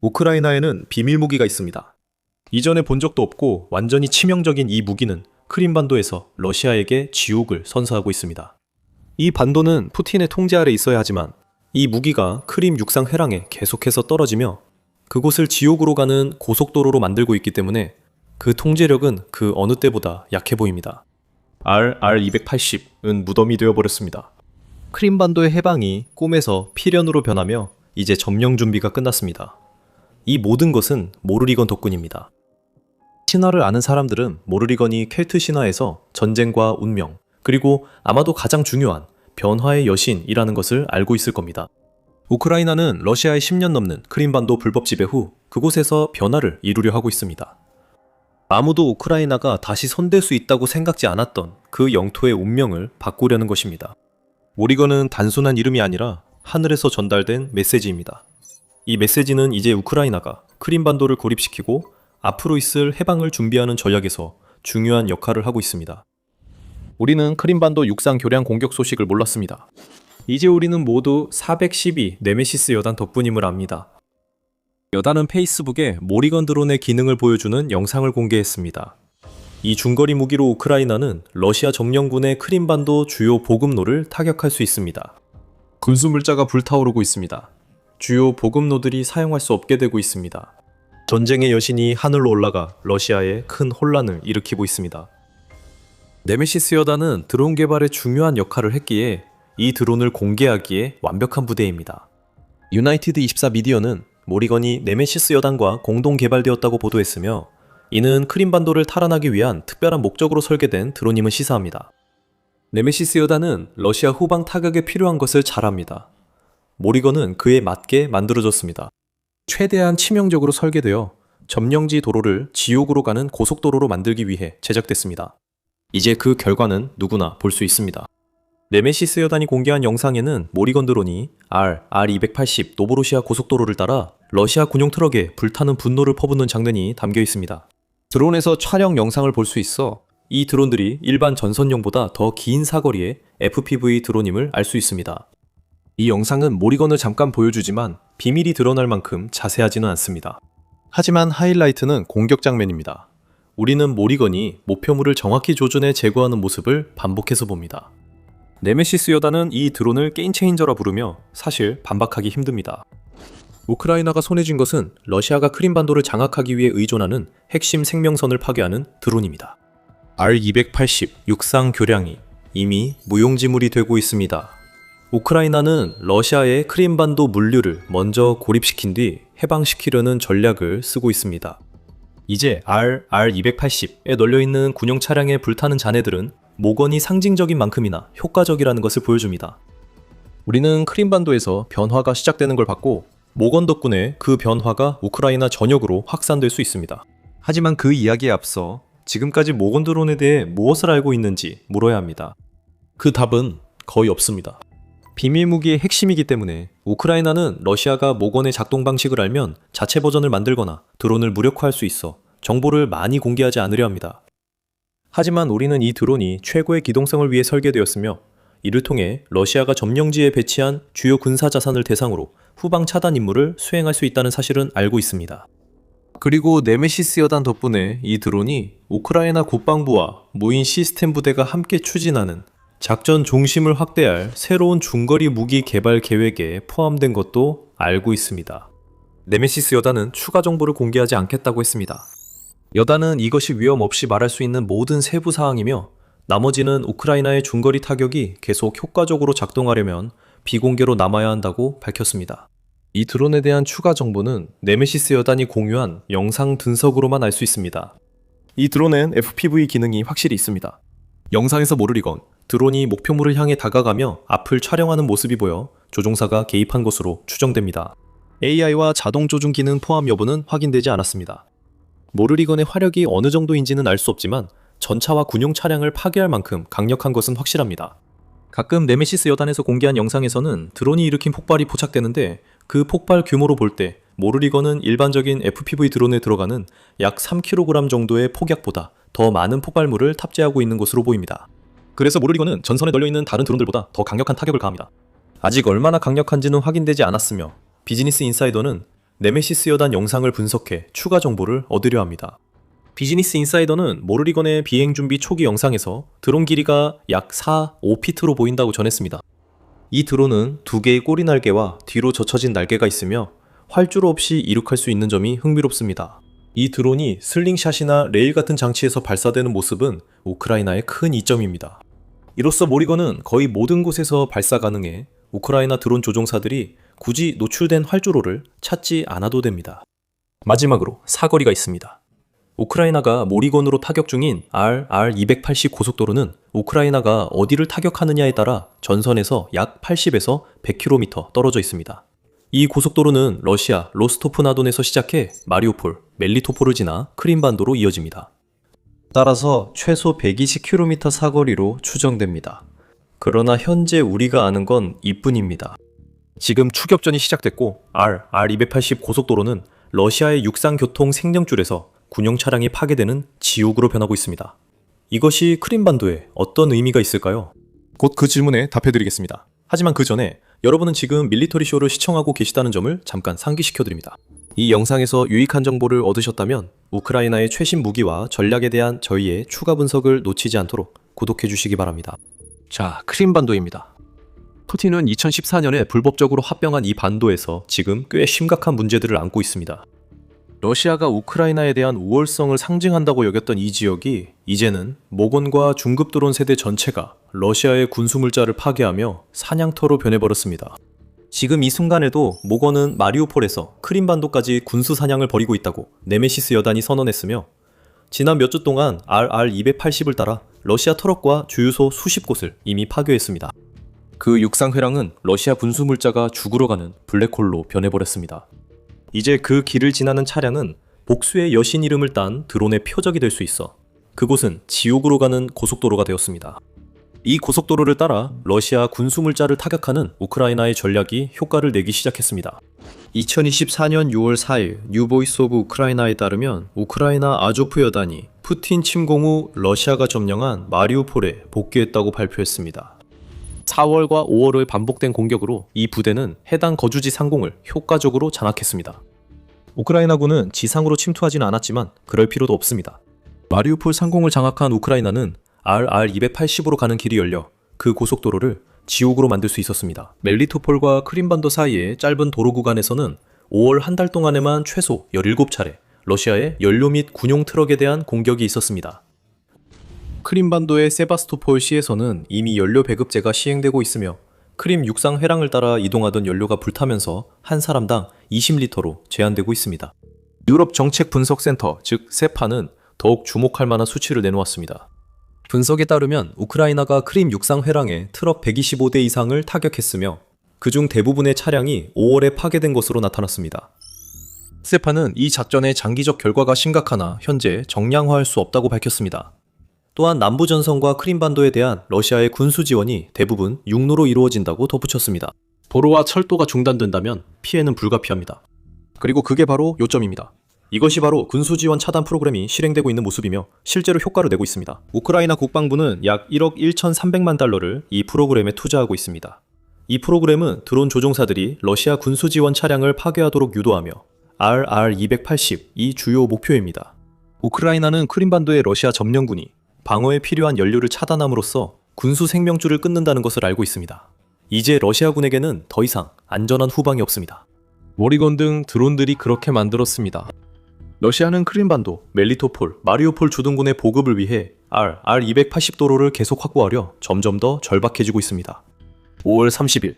우크라이나에는 비밀 무기가 있습니다. 이전에 본 적도 없고 완전히 치명적인 이 무기는 크림반도에서 러시아에게 지옥을 선사하고 있습니다. 이 반도는 푸틴의 통제 아래 있어야 하지만 이 무기가 크림 육상 회랑에 계속해서 떨어지며 그곳을 지옥으로 가는 고속도로로 만들고 있기 때문에 그 통제력은 그 어느 때보다 약해 보입니다. RR-280은 무덤이 되어버렸습니다. 크림반도의 해방이 꿈에서 필연으로 변하며 이제 점령 준비가 끝났습니다. 이 모든 것은 모르리건 덕분입니다. 신화를 아는 사람들은 모르리건이 켈트 신화에서 전쟁과 운명, 그리고 아마도 가장 중요한 변화의 여신이라는 것을 알고 있을 겁니다. 우크라이나는 러시아의 10년 넘는 크림반도 불법 지배 후 그곳에서 변화를 이루려 하고 있습니다. 아무도 우크라이나가 다시 손댈 수 있다고 생각지 않았던 그 영토의 운명을 바꾸려는 것입니다. 모리건은 단순한 이름이 아니라 하늘에서 전달된 메시지입니다. 이 메시지는 이제 우크라이나가 크림반도를 고립시키고 앞으로 있을 해방을 준비하는 전략에서 중요한 역할을 하고 있습니다. 우리는 크림반도 육상 교량 공격 소식을 몰랐습니다. 이제 우리는 모두 412 네메시스 여단 덕분임을 압니다. 여단은 페이스북에 모리건 드론의 기능을 보여주는 영상을 공개했습니다. 이 중거리 무기로 우크라이나는 러시아 점령군의 크림반도 주요 보급로를 타격할 수 있습니다. 군수물자가 불타오르고 있습니다. 주요 보급로들이 사용할 수 없게 되고 있습니다. 전쟁의 여신이 하늘로 올라가 러시아에 큰 혼란을 일으키고 있습니다. 네메시스 여단은 드론 개발에 중요한 역할을 했기에 이 드론을 공개하기에 완벽한 부대입니다. 유나이티드 24 미디어는 모리건이 네메시스 여단과 공동 개발되었다고 보도했으며 이는 크림반도를 탈환하기 위한 특별한 목적으로 설계된 드론임을 시사합니다. 네메시스 여단은 러시아 후방 타격에 필요한 것을 잘 압니다. 모리건은 그에 맞게 만들어졌습니다. 최대한 치명적으로 설계되어 점령지 도로를 지옥으로 가는 고속도로로 만들기 위해 제작됐습니다. 이제 그 결과는 누구나 볼 수 있습니다. 네메시스 여단이 공개한 영상에는 모리건 드론이 R280 노보로시아 고속도로를 따라 러시아 군용 트럭에 불타는 분노를 퍼붓는 장면이 담겨 있습니다. 드론에서 촬영 영상을 볼 수 있어 이 드론들이 일반 전선용보다 더 긴 사거리의 FPV 드론임을 알 수 있습니다. 이 영상은 모리건을 잠깐 보여주지만 비밀이 드러날 만큼 자세하지는 않습니다. 하지만 하이라이트는 공격 장면입니다. 우리는 모리건이 목표물을 정확히 조준해 제거하는 모습을 반복해서 봅니다. 네메시스 여단은 이 드론을 게임 체인저라 부르며 사실 반박하기 힘듭니다. 우크라이나가 손에 쥔 것은 러시아가 크림반도를 장악하기 위해 의존하는 핵심 생명선을 파괴하는 드론입니다. R280 육상 교량이 이미 무용지물이 되고 있습니다. 우크라이나는 러시아의 크림반도 물류를 먼저 고립시킨 뒤 해방시키려는 전략을 쓰고 있습니다. 이제 R280에 널려있는 군용 차량에 불타는 잔해들은 모건이 상징적인 만큼이나 효과적이라는 것을 보여줍니다. 우리는 크림반도에서 변화가 시작되는 걸 봤고 모건 덕분에 그 변화가 우크라이나 전역으로 확산될 수 있습니다. 하지만 그 이야기에 앞서 지금까지 모건 드론에 대해 무엇을 알고 있는지 물어야 합니다. 그 답은 거의 없습니다. 비밀 무기의 핵심이기 때문에 우크라이나는 러시아가 모건의 작동 방식을 알면 자체 버전을 만들거나 드론을 무력화할 수 있어 정보를 많이 공개하지 않으려 합니다. 하지만 우리는 이 드론이 최고의 기동성을 위해 설계되었으며 이를 통해 러시아가 점령지에 배치한 주요 군사 자산을 대상으로 후방 차단 임무를 수행할 수 있다는 사실은 알고 있습니다. 그리고 네메시스 여단 덕분에 이 드론이 우크라이나 국방부와 무인 시스템 부대가 함께 추진하는 작전 중심을 확대할 새로운 중거리 무기 개발 계획에 포함된 것도 알고 있습니다. 네메시스 여단은 추가 정보를 공개하지 않겠다고 했습니다. 여단은 이것이 위험 없이 말할 수 있는 모든 세부 사항이며 나머지는 우크라이나의 중거리 타격이 계속 효과적으로 작동하려면 비공개로 남아야 한다고 밝혔습니다. 이 드론에 대한 추가 정보는 네메시스 여단이 공유한 영상 분석으로만 알 수 있습니다. 이 드론엔 FPV 기능이 확실히 있습니다. 영상에서 모르리건 드론이 목표물을 향해 다가가며 앞을 촬영하는 모습이 보여 조종사가 개입한 것으로 추정됩니다. AI와 자동 조준 기능 포함 여부는 확인되지 않았습니다. 모르리건의 화력이 어느 정도인지는 알 수 없지만 전차와 군용 차량을 파괴할 만큼 강력한 것은 확실합니다. 가끔 네메시스 여단에서 공개한 영상에서는 드론이 일으킨 폭발이 포착되는데 그 폭발 규모로 볼 때 모르리건은 일반적인 FPV 드론에 들어가는 약 3kg 정도의 폭약보다 더 많은 폭발물을 탑재하고 있는 것으로 보입니다. 그래서 모르리건은 전선에 널려있는 다른 드론들보다 더 강력한 타격을 가합니다. 아직 얼마나 강력한지는 확인되지 않았으며 비즈니스 인사이더는 네메시스 여단 영상을 분석해 추가 정보를 얻으려 합니다. 비즈니스 인사이더는 모르리건의 비행 준비 초기 영상에서 드론 길이가 약 5피트로 보인다고 전했습니다. 이 드론은 2개의 꼬리 날개와 뒤로 젖혀진 날개가 있으며 활주로 없이 이륙할 수 있는 점이 흥미롭습니다. 이 드론이 슬링샷이나 레일 같은 장치에서 발사되는 모습은 우크라이나의 큰 이점입니다. 이로써 모리건은 거의 모든 곳에서 발사 가능해 우크라이나 드론 조종사들이 굳이 노출된 활주로를 찾지 않아도 됩니다. 마지막으로 사거리가 있습니다. 우크라이나가 모리건으로 타격 중인 RR280 고속도로는 우크라이나가 어디를 타격하느냐에 따라 전선에서 약 80에서 100km 떨어져 있습니다. 이 고속도로는 러시아 로스토프나돈에서 시작해 마리우폴, 멜리토폴을 지나 크림반도로 이어집니다. 따라서 최소 120km 사거리로 추정됩니다. 그러나 현재 우리가 아는 건 이뿐입니다. 지금 추격전이 시작됐고 RR280 고속도로는 러시아의 육상교통 생명줄에서 군용 차량이 파괴되는 지옥으로 변하고 있습니다. 이것이 크림반도에 어떤 의미가 있을까요? 곧 그 질문에 답해드리겠습니다. 하지만 그 전에 여러분은 지금 밀리터리 쇼를 시청하고 계시다는 점을 잠깐 상기시켜드립니다. 이 영상에서 유익한 정보를 얻으셨다면 우크라이나의 최신 무기와 전략에 대한 저희의 추가 분석을 놓치지 않도록 구독해주시기 바랍니다. 자, 크림반도입니다. 푸틴은 2014년에 불법적으로 합병한 이 반도에서 지금 꽤 심각한 문제들을 안고 있습니다. 러시아가 우크라이나에 대한 우월성을 상징한다고 여겼던 이 지역이 이제는 모건과 중급 드론 세대 전체가 러시아의 군수물자를 파괴하며 사냥터로 변해버렸습니다. 지금 이 순간에도 모건은 마리우폴에서 크림반도까지 군수 사냥을 벌이고 있다고 네메시스 여단이 선언했으며 지난 몇 주 동안 RR280을 따라 러시아 터럭과 주유소 수십 곳을 이미 파괴했습니다. 그 육상회랑은 러시아 군수물자가 죽으러 가는 블랙홀로 변해버렸습니다. 이제 그 길을 지나는 차량은 복수의 여신 이름을 딴 드론의 표적이 될 수 있어 그곳은 지옥으로 가는 고속도로가 되었습니다. 이 고속도로를 따라 러시아 군수물자를 타격하는 우크라이나의 전략이 효과를 내기 시작했습니다. 2024년 6월 4일 뉴보이스 오브 우크라이나에 따르면 우크라이나 아조프 여단이 푸틴 침공 후 러시아가 점령한 마리우폴에 복귀했다고 발표했습니다. 4월과 5월의 반복된 공격으로 이 부대는 해당 거주지 상공을 효과적으로 장악했습니다. 우크라이나군은 지상으로 침투하지는 않았지만 그럴 필요도 없습니다. 마리우폴 상공을 장악한 우크라이나는 RR280으로 가는 길이 열려 그 고속도로를 지옥으로 만들 수 있었습니다. 멜리토폴과 크림반도 사이의 짧은 도로 구간에서는 5월 한 달 동안에만 최소 17차례 러시아의 연료 및 군용 트럭에 대한 공격이 있었습니다. 크림반도의 세바스토폴 시에서는 이미 연료 배급제가 시행되고 있으며 크림 육상 회랑을 따라 이동하던 연료가 불타면서 한 사람당 20리터로 제한되고 있습니다. 유럽 정책 분석 센터, 즉 세파는 더욱 주목할 만한 수치를 내놓았습니다. 분석에 따르면 우크라이나가 크림 육상 회랑에 트럭 125대 이상을 타격했으며 그중 대부분의 차량이 5월에 파괴된 것으로 나타났습니다. 세파는 이 작전의 장기적 결과가 심각하나 현재 정량화할 수 없다고 밝혔습니다. 또한 남부전선과 크림반도에 대한 러시아의 군수 지원이 대부분 육로로 이루어진다고 덧붙였습니다. 도로와 철도가 중단된다면 피해는 불가피합니다. 그리고 그게 바로 요점입니다. 이것이 바로 군수 지원 차단 프로그램이 실행되고 있는 모습이며 실제로 효과를 내고 있습니다. 우크라이나 국방부는 약 1억 1,300만 달러를 이 프로그램에 투자하고 있습니다. 이 프로그램은 드론 조종사들이 러시아 군수 지원 차량을 파괴하도록 유도하며 RR280 이 주요 목표입니다. 우크라이나는 크림반도의 러시아 점령군이 방어에 필요한 연료를 차단함으로써 군수 생명줄을 끊는다는 것을 알고 있습니다. 이제 러시아군에게는 더 이상 안전한 후방이 없습니다. 모리건 등 드론들이 그렇게 만들었습니다. 러시아는 크림반도, 멜리토폴, 마리우폴 주둔군의 보급을 위해 RR280 도로를 계속 확보하려 점점 더 절박해지고 있습니다. 5월 30일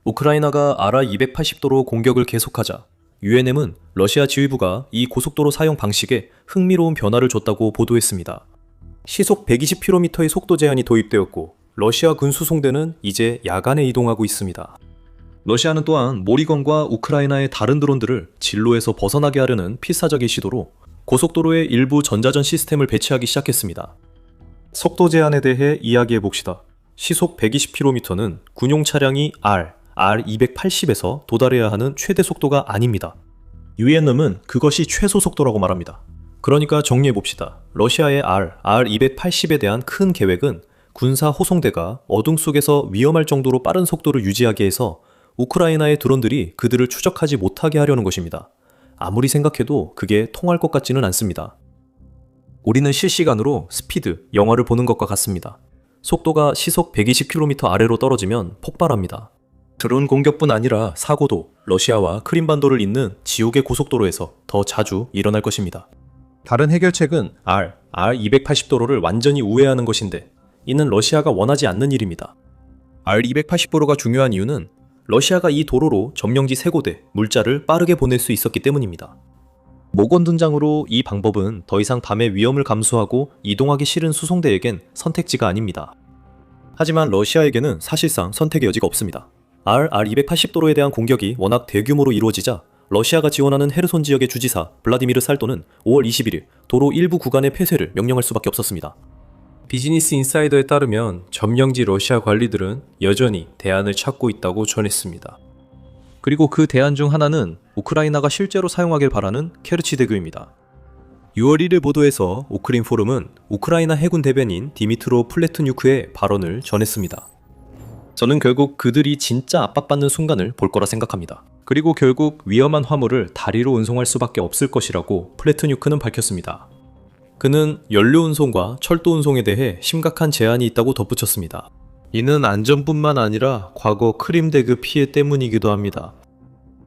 우크라이나가 RR280 도로 공격을 계속하자 UNM은 러시아 지휘부가 이 고속도로 사용 방식에 흥미로운 변화를 줬다고 보도했습니다. 시속 120km의 속도 제한이 도입되었고 러시아 군수송대는 이제 야간에 이동하고 있습니다. 러시아는 또한 모리건과 우크라이나의 다른 드론들을 진로에서 벗어나게 하려는 필사적인 시도로 고속도로에 일부 전자전 시스템을 배치하기 시작했습니다. 속도 제한에 대해 이야기해 봅시다. 시속 120km는 군용 차량이 R280에서 도달해야 하는 최대 속도가 아닙니다. UNM은 그것이 최소 속도라고 말합니다. 그러니까 정리해 봅시다. 러시아의 R280에 대한 큰 계획은 군사 호송대가 어둠 속에서 위험할 정도로 빠른 속도를 유지하게 해서 우크라이나의 드론들이 그들을 추적하지 못하게 하려는 것입니다. 아무리 생각해도 그게 통할 것 같지는 않습니다. 우리는 실시간으로 스피드, 영화를 보는 것과 같습니다. 속도가 시속 120km 아래로 떨어지면 폭발합니다. 드론 공격뿐 아니라 사고도 러시아와 크림반도를 잇는 지옥의 고속도로에서 더 자주 일어날 것입니다. 다른 해결책은 R280도로를 완전히 우회하는 것인데 이는 러시아가 원하지 않는 일입니다. R280도로가 중요한 이유는 러시아가 이 도로로 점령지 3곳에 물자를 빠르게 보낼 수 있었기 때문입니다. 모건 등장으로 이 방법은 더 이상 밤의 위험을 감수하고 이동하기 싫은 수송대에겐 선택지가 아닙니다. 하지만 러시아에게는 사실상 선택의 여지가 없습니다. R280도로에 대한 공격이 워낙 대규모로 이루어지자 러시아가 지원하는 헤르손 지역의 주지사 블라디미르 살도는 5월 21일 도로 일부 구간의 폐쇄를 명령할 수밖에 없었습니다. 비즈니스 인사이더에 따르면 점령지 러시아 관리들은 여전히 대안을 찾고 있다고 전했습니다. 그리고 그 대안 중 하나는 우크라이나가 실제로 사용하길 바라는 케르치 대교입니다. 6월 1일 보도에서 우크린 포럼은 우크라이나 해군 대변인 디미트로 플레트뉴크의 발언을 전했습니다. 저는 결국 그들이 진짜 압박받는 순간을 볼 거라 생각합니다. 그리고 결국 위험한 화물을 다리로 운송할 수밖에 없을 것이라고 플레트뉴크는 밝혔습니다. 그는 연료 운송과 철도 운송에 대해 심각한 제한이 있다고 덧붙였습니다. 이는 안전뿐만 아니라 과거 크림 대교 피해 때문이기도 합니다.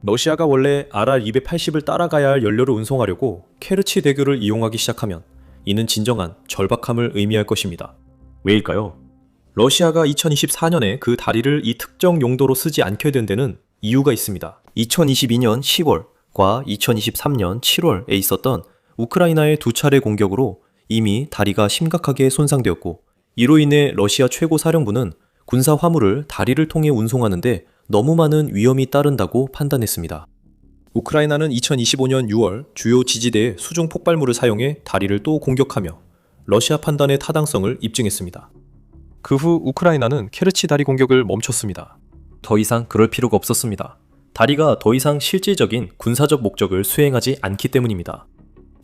러시아가 원래 RR280을 따라가야 할 연료를 운송하려고 케르치 대교를 이용하기 시작하면 이는 진정한 절박함을 의미할 것입니다. 왜일까요? 러시아가 2024년에 그 다리를 이 특정 용도로 쓰지 않게 된 데는 이유가 있습니다. 2022년 10월과 2023년 7월에 있었던 우크라이나의 2차례 공격으로 이미 다리가 심각하게 손상되었고 이로 인해 러시아 최고 사령부는 군사 화물을 다리를 통해 운송하는데 너무 많은 위험이 따른다고 판단했습니다. 우크라이나는 2025년 6월 주요 지지대에 수중 폭발물을 사용해 다리를 또 공격하며 러시아 판단의 타당성을 입증했습니다. 그 후 우크라이나는 케르치 다리 공격을 멈췄습니다. 더 이상 그럴 필요가 없었습니다. 다리가 더 이상 실질적인 군사적 목적을 수행하지 않기 때문입니다.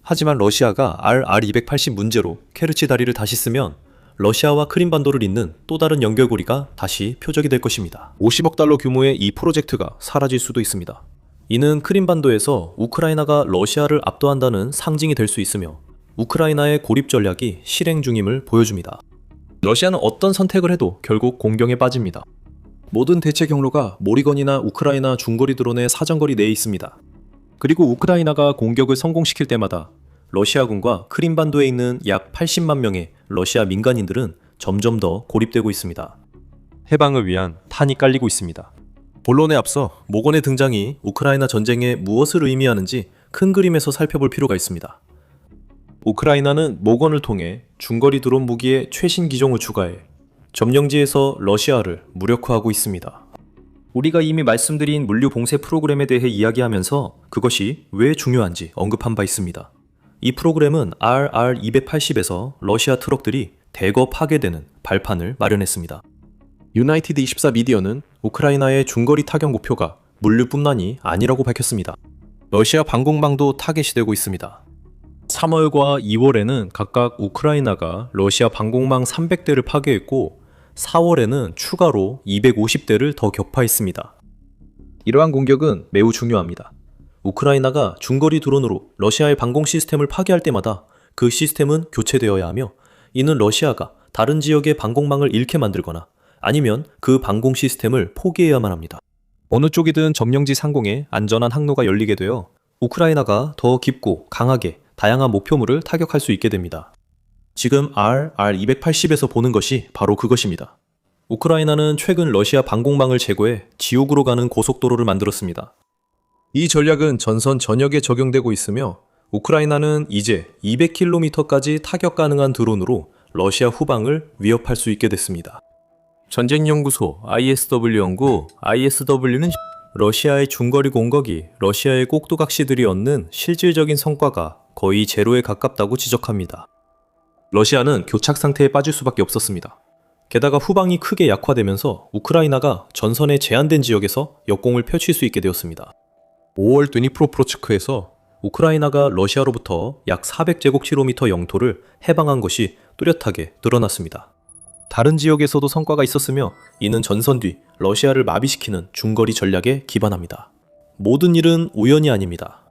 하지만 러시아가 RR280 문제로 케르치 다리를 다시 쓰면 러시아와 크림반도를 잇는 또 다른 연결고리가 다시 표적이 될 것입니다. 50억 달러 규모의 이 프로젝트가 사라질 수도 있습니다. 이는 크림반도에서 우크라이나가 러시아를 압도한다는 상징이 될 수 있으며 우크라이나의 고립 전략이 실행 중임을 보여줍니다. 러시아는 어떤 선택을 해도 결국 공경에 빠집니다. 모든 대체 경로가 모리건이나 우크라이나 중거리 드론의 사정거리 내에 있습니다. 그리고 우크라이나가 공격을 성공시킬 때마다 러시아군과 크림반도에 있는 약 80만 명의 러시아 민간인들은 점점 더 고립되고 있습니다. 해방을 위한 탄이 깔리고 있습니다. 본론에 앞서 모건의 등장이 우크라이나 전쟁에 무엇을 의미하는지 큰 그림에서 살펴볼 필요가 있습니다. 우크라이나는 모건을 통해 중거리 드론 무기의 최신 기종을 추가해 점령지에서 러시아를 무력화하고 있습니다. 우리가 이미 말씀드린 물류 봉쇄 프로그램에 대해 이야기하면서 그것이 왜 중요한지 언급한 바 있습니다. 이 프로그램은 RR280에서 러시아 트럭들이 대거 파괴되는 발판을 마련했습니다. 유나이티드 24 미디어는 우크라이나의 중거리 타격 목표가 물류뿐만이 아니라고 밝혔습니다. 러시아 방공망도 타겟이 되고 있습니다. 3월과 2월에는 각각 우크라이나가 러시아 방공망 300대를 파괴했고 4월에는 추가로 250대를 더 격파했습니다. 이러한 공격은 매우 중요합니다. 우크라이나가 중거리 드론으로 러시아의 방공 시스템을 파괴할 때마다 그 시스템은 교체되어야 하며 이는 러시아가 다른 지역의 방공망을 잃게 만들거나 아니면 그 방공 시스템을 포기해야만 합니다. 어느 쪽이든 점령지 상공에 안전한 항로가 열리게 되어 우크라이나가 더 깊고 강하게 다양한 목표물을 타격할 수 있게 됩니다. 지금 RR280에서 보는 것이 바로 그것입니다. 우크라이나는 최근 러시아 방공망을 제거해 지옥으로 가는 고속도로를 만들었습니다. 이 전략은 전선 전역에 적용되고 있으며 우크라이나는 이제 200km까지 타격 가능한 드론으로 러시아 후방을 위협할 수 있게 됐습니다. 전쟁연구소 ISW 연구 ISW는 러시아의 중거리 공격이 러시아의 꼭두각시들이 얻는 실질적인 성과가 거의 제로에 가깝다고 지적합니다. 러시아는 교착 상태에 빠질 수밖에 없었습니다. 게다가 후방이 크게 약화되면서 우크라이나가 전선의 제한된 지역에서 역공을 펼칠 수 있게 되었습니다. 5월 드니프로프로츠크에서 우크라이나가 러시아로부터 약 400제곱킬로미터 영토를 해방한 것이 뚜렷하게 드러났습니다. 다른 지역에서도 성과가 있었으며 이는 전선 뒤 러시아를 마비시키는 중거리 전략에 기반합니다. 모든 일은 우연이 아닙니다.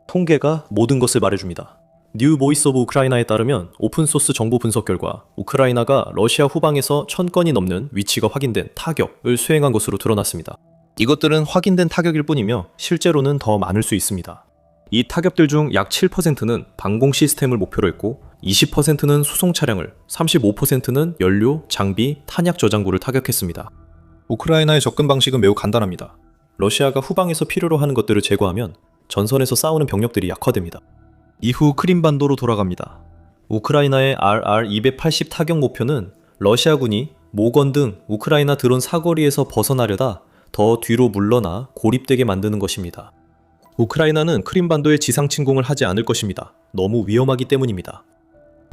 통계가 모든 것을 말해줍니다. 뉴 보이스 오브 우크라이나에 따르면 오픈소스 정보 분석 결과 우크라이나가 러시아 후방에서 1000건이 넘는 위치가 확인된 타격을 수행한 것으로 드러났습니다. 이것들은 확인된 타격일 뿐이며 실제로는 더 많을 수 있습니다. 이 타격들 중 약 7%는 방공 시스템을 목표로 했고 20%는 수송 차량을, 35%는 연료, 장비, 탄약 저장고를 타격했습니다. 우크라이나의 접근 방식은 매우 간단합니다. 러시아가 후방에서 필요로 하는 것들을 제거하면 전선에서 싸우는 병력들이 약화됩니다. 이후 크림반도로 돌아갑니다. 우크라이나의 RR-280 타격 목표는 러시아군이 모건 등 우크라이나 드론 사거리에서 벗어나려다 더 뒤로 물러나 고립되게 만드는 것입니다. 우크라이나는 크림반도에 지상 침공을 하지 않을 것입니다. 너무 위험하기 때문입니다.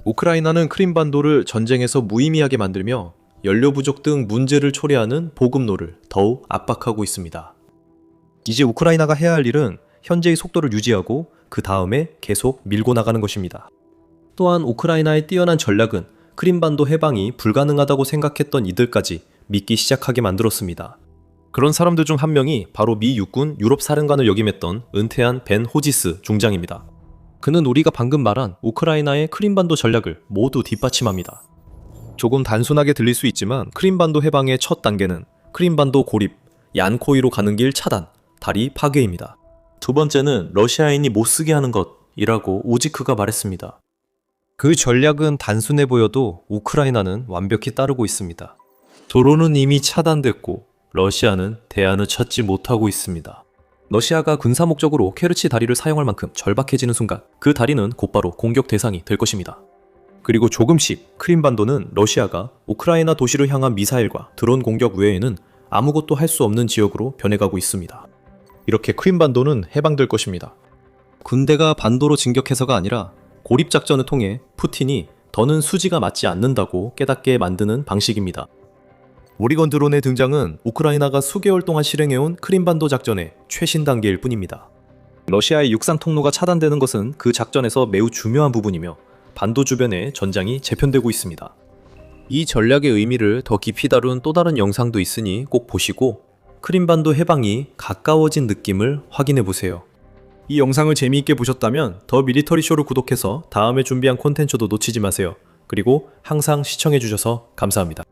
우크라이나는 크림반도를 전쟁에서 무의미하게 만들며 연료 부족 등 문제를 초래하는 보급로를 더욱 압박하고 있습니다. 이제 우크라이나가 해야 할 일은 현재의 속도를 유지하고 그 다음에 계속 밀고 나가는 것입니다. 또한 우크라이나의 뛰어난 전략은 크림반도 해방이 불가능하다고 생각했던 이들까지 믿기 시작하게 만들었습니다. 그런 사람들 중 한 명이 바로 미 육군 유럽 사령관을 역임했던 은퇴한 벤 호지스 중장입니다. 그는 우리가 방금 말한 우크라이나의 크림반도 전략을 모두 뒷받침합니다. 조금 단순하게 들릴 수 있지만 크림반도 해방의 첫 단계는 크림반도 고립, 얀코이로 가는 길 차단, 다리 파괴입니다. 두 번째는 러시아인이 못쓰게 하는 것이라고 오지크가 말했습니다. 그 전략은 단순해 보여도 우크라이나는 완벽히 따르고 있습니다. 도로는 이미 차단됐고 러시아는 대안을 찾지 못하고 있습니다. 러시아가 군사 목적으로 케르치 다리를 사용할 만큼 절박해지는 순간 그 다리는 곧바로 공격 대상이 될 것입니다. 그리고 조금씩 크림반도는 러시아가 우크라이나 도시를 향한 미사일과 드론 공격 외에는 아무것도 할 수 없는 지역으로 변해가고 있습니다. 이렇게 크림반도는 해방될 것입니다. 군대가 반도로 진격해서가 아니라 고립작전을 통해 푸틴이 더는 수지가 맞지 않는다고 깨닫게 만드는 방식입니다. 오리건 드론의 등장은 우크라이나가 수개월 동안 실행해온 크림반도 작전의 최신 단계일 뿐입니다. 러시아의 육상 통로가 차단되는 것은 그 작전에서 매우 중요한 부분이며 반도 주변에 전장이 재편되고 있습니다. 이 전략의 의미를 더 깊이 다룬 또 다른 영상도 있으니 꼭 보시고 크림반도 해방이 가까워진 느낌을 확인해보세요. 이 영상을 재미있게 보셨다면 더 밀리터리 쇼를 구독해서 다음에 준비한 콘텐츠도 놓치지 마세요. 그리고 항상 시청해주셔서 감사합니다.